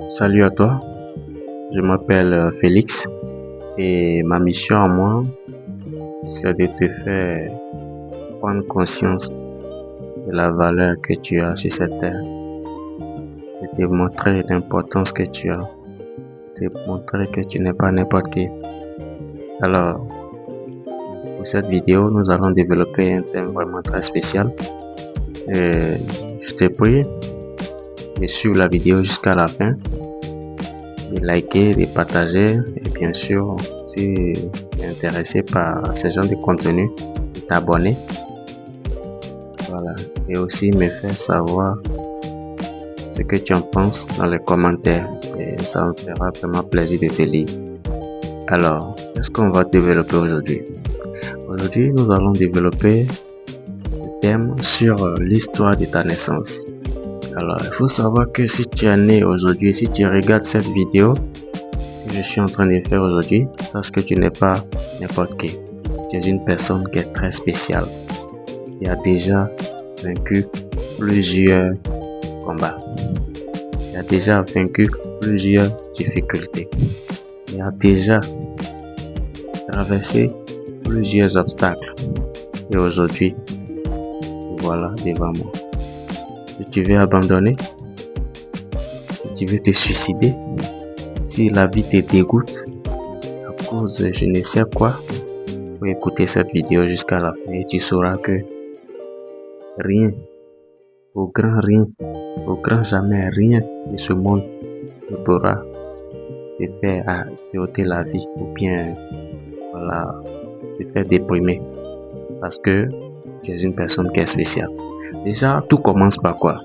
Salut à toi, je m'appelle Félix et ma mission à moi, c'est de te faire prendre conscience de la valeur que tu as sur cette terre, de te montrer l'importance que tu as, de te montrer que tu n'es pas n'importe qui. Alors, pour cette vidéo, nous allons développer un thème vraiment très spécial. Je te prie de suivre la vidéo jusqu'à la fin, de liker, de partager et bien sûr, si tu es intéressé par ce genre de contenu, de t'abonner. Voilà. Et aussi me faire savoir ce que tu en penses dans les commentaires et ça me fera vraiment plaisir de te lire. Alors, qu'est-ce qu'on va développer aujourd'hui? Aujourd'hui, nous allons développer le thème sur l'histoire de ta naissance. Alors, il faut savoir que si tu es né aujourd'hui, si tu regardes cette vidéo que je suis en train de faire aujourd'hui, sache que tu n'es pas n'importe qui. Tu es une personne qui est très spéciale. Qui a déjà vaincu plusieurs combats. Qui a déjà vaincu plusieurs difficultés. Qui a déjà traversé plusieurs obstacles. Et aujourd'hui, voilà devant moi. Si tu veux abandonner, si tu veux te suicider, si la vie te dégoûte à cause de je ne sais quoi, faut écouter cette vidéo jusqu'à la fin et tu sauras que rien, au grand jamais, rien de ce monde ne pourra te faire te ôter la vie ou bien voilà, te faire déprimer parce que tu es une personne qui est spéciale. Déjà, tout commence par quoi?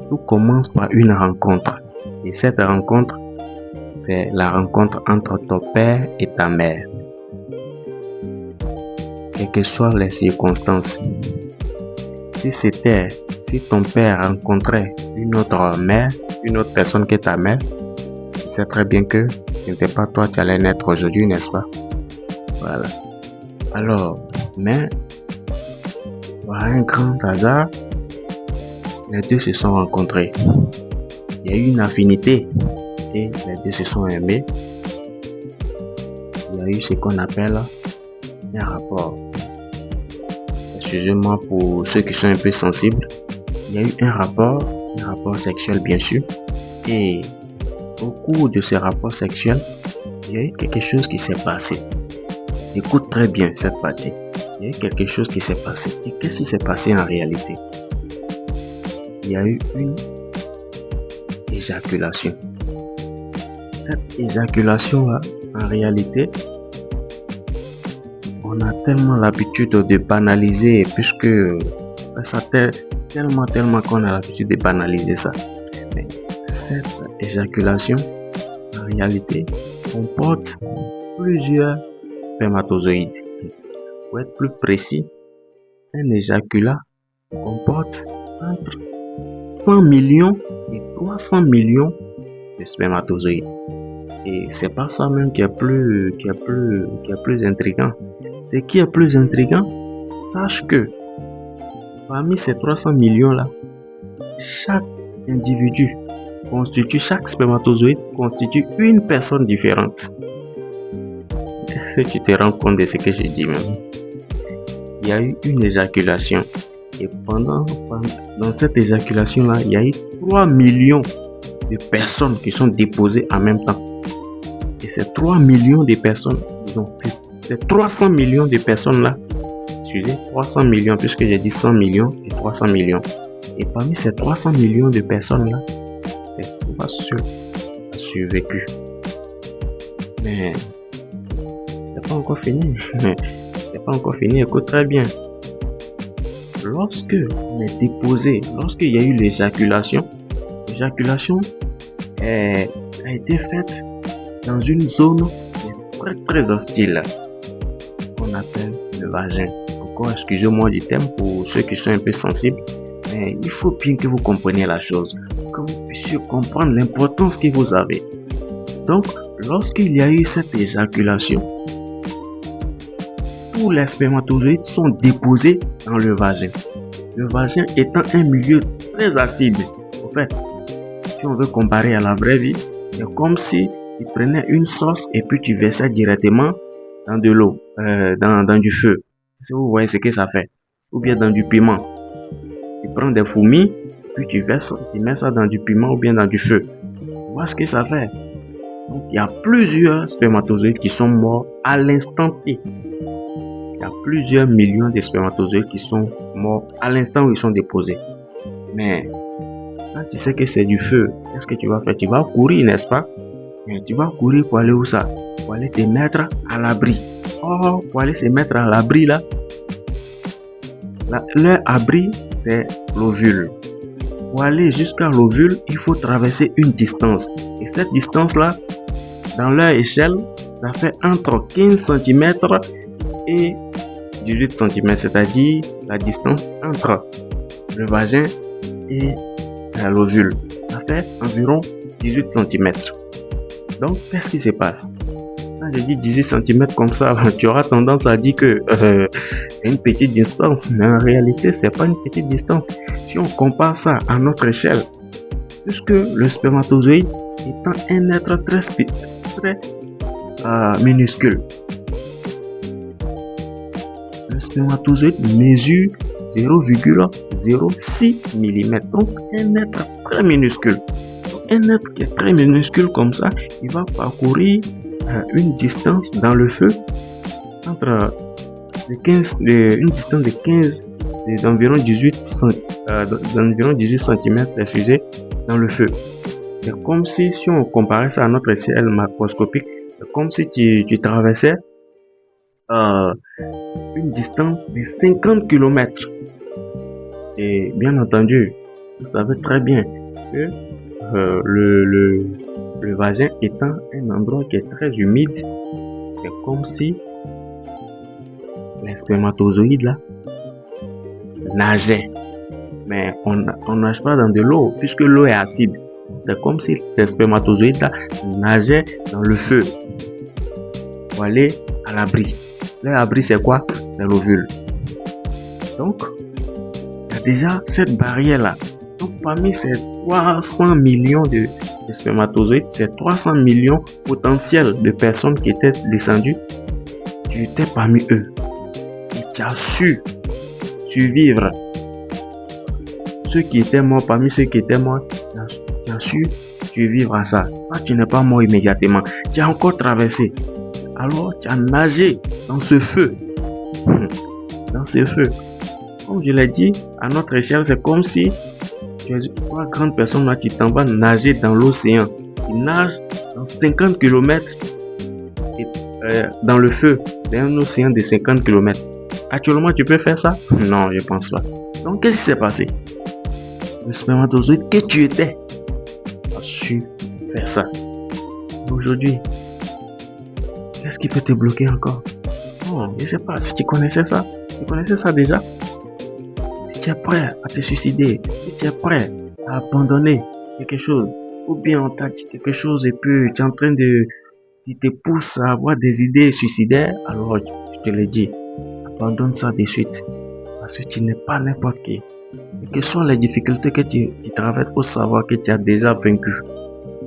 Tout commence par une rencontre. Et cette rencontre, c'est la rencontre entre ton père et ta mère. Quelles que soient les circonstances. Si ton père rencontrait une autre mère, une autre personne que ta mère, tu sais très bien que ce n'était pas toi qui allais naître aujourd'hui, n'est-ce pas? Voilà. Alors, mais, par un grand hasard, les deux se sont rencontrés. Il y a eu une affinité et les deux se sont aimés. Il y a eu ce qu'on appelle un rapport. Excusez-moi pour ceux qui sont un peu sensibles. Il y a eu un rapport sexuel bien sûr. Et au cours de ce rapport sexuel, il y a eu quelque chose qui s'est passé. Écoute très bien cette partie. Il y a eu quelque chose qui s'est passé. Et qu'est-ce qui s'est passé en réalité? Il y a eu une éjaculation. Cette éjaculation-là, en réalité, on a tellement l'habitude de banaliser puisque ça tellement qu'on a l'habitude de banaliser ça. Mais cette éjaculation, en réalité, comporte plusieurs spermatozoïdes. Pour être plus précis, un éjaculat comporte entre 100 millions et 300 millions de spermatozoïdes. Et c'est pas ça même qui est plus intriguant. Ce qui est plus intriguant, sache que parmi ces 300 millions là, chaque individu chaque spermatozoïde constitue une personne différente. Est-ce que tu te rends compte de ce que je dis même? Il y a eu une éjaculation et dans cette éjaculation là, il y a eu 3 millions de personnes qui sont déposées en même temps. Et ces 3 millions de personnes, disons, ces 300 millions de personnes là, excusez, 300 millions puisque j'ai dit 100 millions et 300 millions. Et parmi ces 300 millions de personnes là, c'est 3 ceux qui ont survécu. Mais c'est pas encore fini. C'est pas encore fini, écoute très bien. Lorsque on est déposé, lorsqu'il y a eu l'éjaculation a été faite dans une zone très très hostile qu'on appelle le vagin. Encore excusez-moi du thème pour ceux qui sont un peu sensibles, mais il faut bien que vous compreniez la chose, que vous puissiez comprendre l'importance que vous avez. Donc, lorsqu'il y a eu cette éjaculation, tous les spermatozoïdes sont déposés dans le vagin. Le vagin étant un milieu très acide. En fait, Si on veut comparer à la vraie vie, c'est comme si tu prenais une sauce et puis tu versais directement dans de l'eau, dans du feu. Si vous voyez ce que ça fait. Ou bien dans du piment. Tu prends des fourmis, puis tu mets ça dans du piment ou bien dans du feu. Tu vois ce que ça fait. Donc, il y a plusieurs spermatozoïdes qui sont morts à l'instant T. Il y a plusieurs millions de spermatozoïdes qui sont morts à l'instant où ils sont déposés. Mais quand tu sais que c'est du feu, qu'est-ce que tu vas faire? Tu vas courir, n'est-ce pas? Mais tu vas courir pour aller où ça? Pour aller te mettre à l'abri. Oh, pour aller se mettre à l'abri là. Leur abri, c'est l'ovule. Pour aller jusqu'à l'ovule, il faut traverser une distance. Et cette distance-là, dans leur échelle, ça fait entre 15 cm et 18 cm. C'est-à-dire la distance entre le vagin et l'ovule. Ça fait environ 18 cm. Donc, qu'est-ce qui se passe? Quand je dis 18 cm comme ça, tu auras tendance à dire que c'est une petite distance. Mais en réalité, c'est pas une petite distance. Si on compare ça à notre échelle, puisque le spermatozoïde étant un être très minuscule. Le spermatozoïde mesure 0,06 mm. Donc, un être très minuscule. Donc, un être qui est très minuscule comme ça, il va parcourir une distance dans le feu entre une distance de 15 d'environ 18 cm dans le feu. C'est comme si on comparait ça à notre échelle macroscopique, c'est comme si tu traversais une distance de 50 km. Et bien entendu, vous savez très bien que le vagin étant un endroit qui est très humide, c'est comme si les spermatozoïdes là nageaient. Mais on nage pas dans de l'eau puisque l'eau est acide. C'est comme si ces spermatozoïdes là nageaient dans le feu pour aller à l'abri. L'abri c'est quoi? C'est l'ovule. Donc, il y a déjà cette barrière là. Donc, parmi ces 300 millions de spermatozoïdes, ces 300 millions potentiels de personnes qui étaient descendues, tu étais parmi eux. Et tu as su survivre. Ceux qui étaient morts, parmi ceux qui étaient morts, tu as su survivre à ça. Toi, tu n'es pas mort immédiatement. Tu as encore traversé. Alors, tu as nagé dans ce feu. Dans ce feu. Comme je l'ai dit, à notre échelle, c'est comme si tu es une grande personne là, tu t'en vas nager dans l'océan. Tu nages dans 50 km dans le feu d'un océan de 50 km. Actuellement, tu peux faire ça? Non, je pense pas. Donc, qu'est-ce qui s'est passé? Le spermatozoïde que tu étais a su faire ça. Aujourd'hui, qu'est-ce qui peut te bloquer encore? Non, je sais pas. Si tu connaissais ça déjà. Si tu es prêt à te suicider, si tu es prêt à abandonner quelque chose, ou bien on t'a dit quelque chose et puis tu es en train qui te pousse à avoir des idées suicidaires, alors je te le dis, abandonne ça de suite. Parce que tu n'es pas n'importe qui. Et quelles sont les difficultés que tu traverses, il faut savoir que tu as déjà vaincu.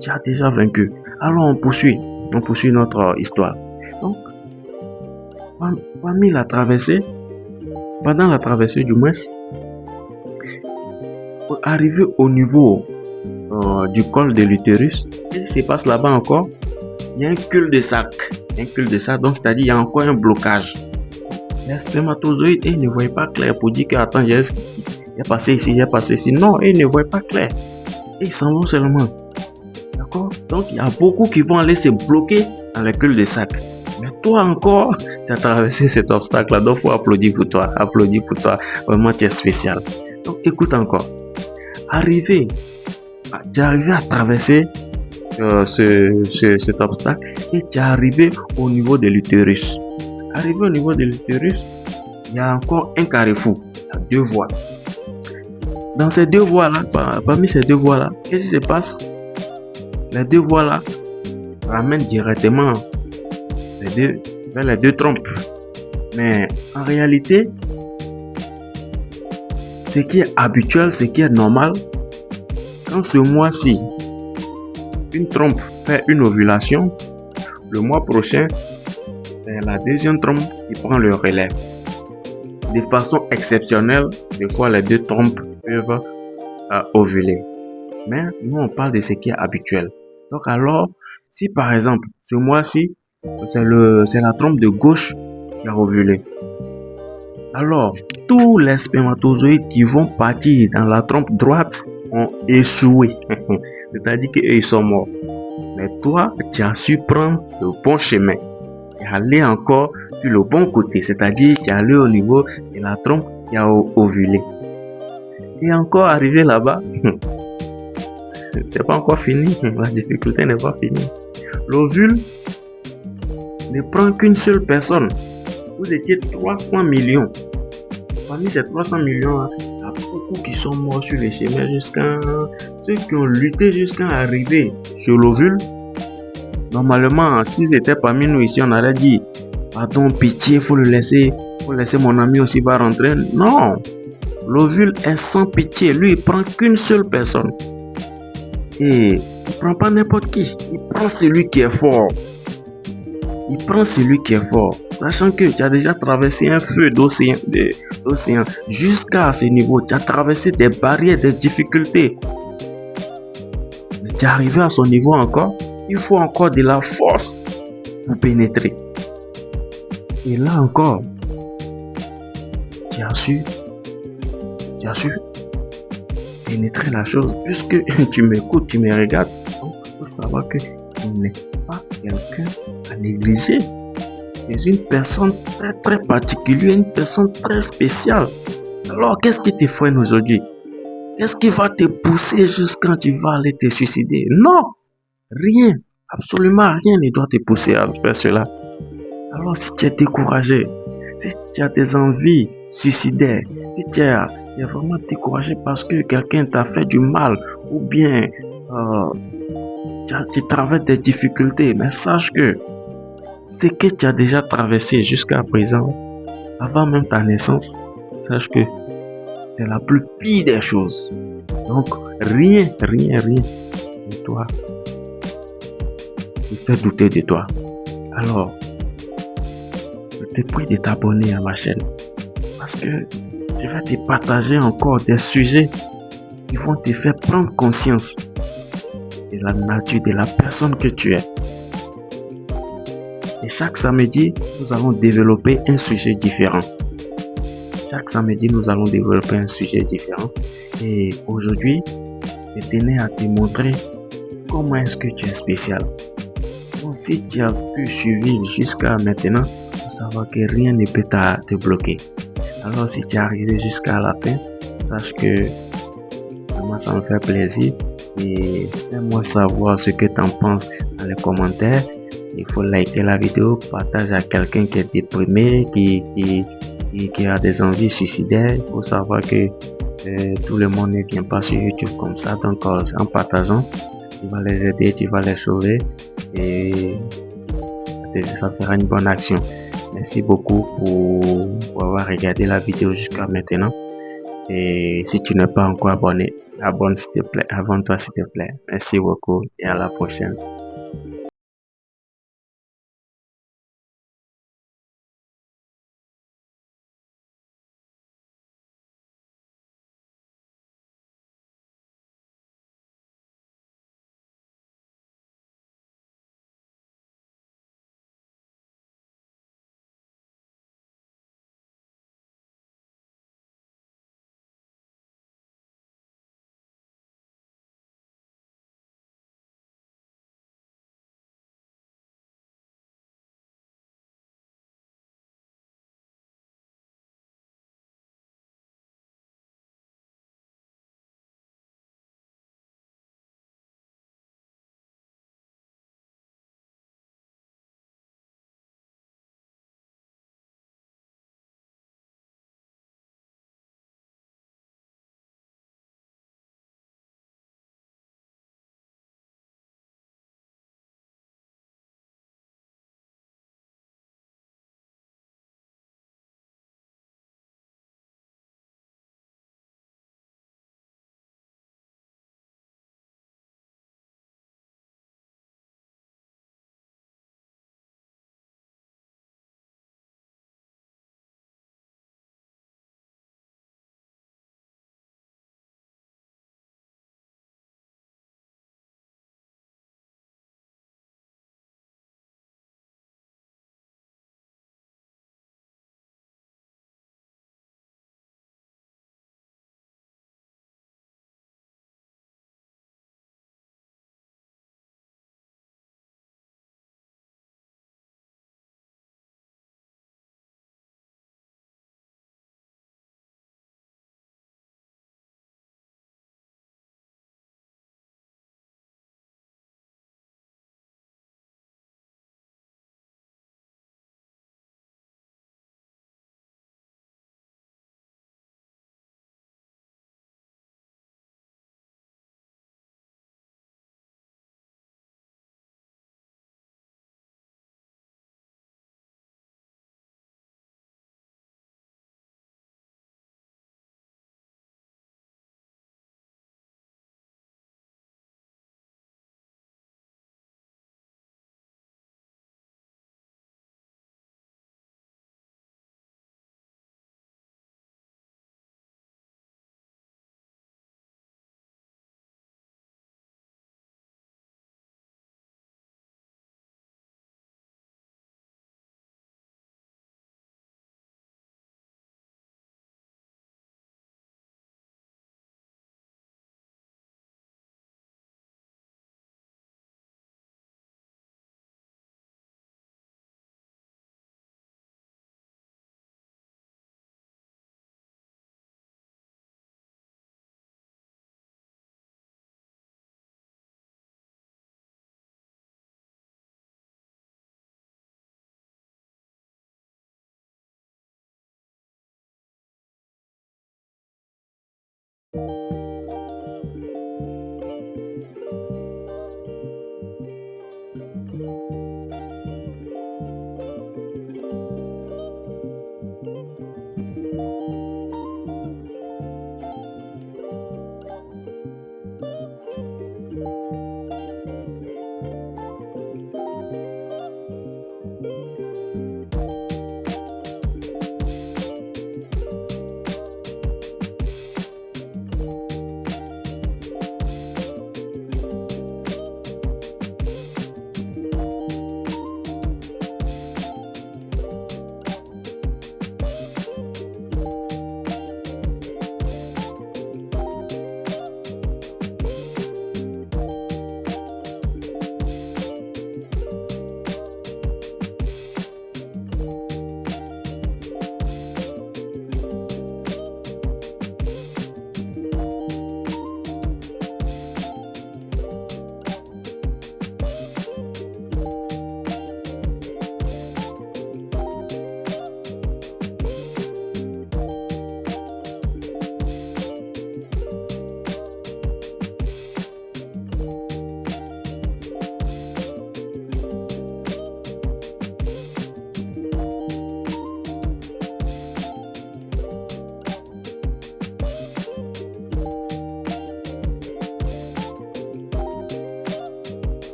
Tu as déjà vaincu. Alors on poursuit notre histoire. Donc, pendant la traversée du moins, pour arriver au niveau du col de l'utérus, qu'est-ce qui se passe là-bas encore? Il y a un cul-de-sac. Donc c'est-à-dire il y a encore un blocage. Les spermatozoïdes, ils ne voient pas clair pour dire que attends, j'ai passé ici. Non, ils ne voient pas clair. Et ils s'en vont seulement. D'accord? Donc il y a beaucoup qui vont aller se bloquer dans le cul-de-sac. Mais toi encore, tu as traversé cet obstacle-là. Donc il faut applaudir pour toi. Vraiment, tu es spécial. Donc écoute encore. Tu es arrivé à traverser cet obstacle et tu es arrivé au niveau de l'utérus. Arrivé au niveau de l'utérus, il y a encore un carrefour. Il y a 2 voies. Dans ces 2 voies-là, parmi ces 2 voies-là, qu'est-ce qui se passe? Les 2 voies-là ramènent directement vers les 2 trompes. Mais en réalité, ce qui est habituel, ce qui est normal, quand ce mois-ci, une trompe fait une ovulation, le mois prochain, c'est la deuxième trompe qui prend le relais. De façon exceptionnelle, des fois les deux trompes peuvent ovuler. Mais nous, on parle de ce qui est habituel. Donc alors, si par exemple, ce mois-ci, c'est la trompe de gauche qui a ovulé, alors tous les spermatozoïdes qui vont partir dans la trompe droite ont échoué. C'est-à-dire qu'ils sont morts. Mais toi, tu as su prendre le bon chemin et aller encore sur le bon côté. C'est-à-dire tu es allé au niveau de la trompe qui a ovulé. Et encore arrivé là-bas, c'est pas encore fini. La difficulté n'est pas finie. L'ovule ne prend qu'une seule personne. Vous étiez 300 millions. Parmi ces 300 millions, il y a beaucoup qui sont morts sur les chemins jusqu'à ceux qui ont lutté jusqu'à arriver sur l'ovule. Normalement, s'ils étaient parmi nous ici, on aurait dit pardon, pitié, faut laisser mon ami aussi va rentrer. Non, l'ovule est sans pitié. Lui, il prend qu'une seule personne. Et il prend pas n'importe qui. Il prend celui qui est fort. Il prend celui qui est fort, sachant que tu as déjà traversé un feu d'océan jusqu'à ce niveau. Tu as traversé des barrières, des difficultés. Mais tu es arrivé à son niveau encore. Il faut encore de la force pour pénétrer. Et là encore, tu as su pénétrer la chose. Puisque tu m'écoutes, tu me regardes, il faut savoir que tu n'es pas quelqu'un à négliger. Tu es une personne très très particulière, une personne très spéciale. Alors, qu'est-ce qui te freine aujourd'hui? Qu'est-ce qui va te pousser jusqu'à tu vas aller te suicider? Non, rien, absolument rien ne doit te pousser à faire cela. Alors, si tu es découragé, si tu as des envies suicidaires, si tu es vraiment découragé parce que quelqu'un t'a fait du mal ou bien tu traverses des difficultés, mais sache que ce que tu as déjà traversé jusqu'à présent, avant même ta naissance, sache que c'est la plus pire des choses. Donc, rien de toi ne fait douter de toi. Alors, je te prie de t'abonner à ma chaîne parce que je vais te partager encore des sujets qui vont te faire prendre conscience de la nature de la personne que tu es. Et chaque samedi, nous allons développer un sujet différent. Chaque samedi, nous allons développer un sujet différent. Et aujourd'hui, je tenais à te montrer comment est-ce que tu es spécial. Donc, si tu as pu suivre jusqu'à maintenant, il faut savoir que rien ne peut te bloquer. Alors, si tu es arrivé jusqu'à la fin, sache que vraiment ça me fait plaisir. Et fais-moi savoir ce que tu en penses dans les commentaires. Il faut liker la vidéo, partage à quelqu'un qui est déprimé, qui a des envies suicidaires. Il faut savoir que tout le monde ne vient pas sur YouTube comme ça. Donc, en partageant, tu vas les aider, tu vas les sauver et ça fera une bonne action. Merci beaucoup pour avoir regardé la vidéo jusqu'à maintenant. Et si tu n'es pas encore abonné, abonne-toi s'il te plaît. Merci beaucoup et à la prochaine.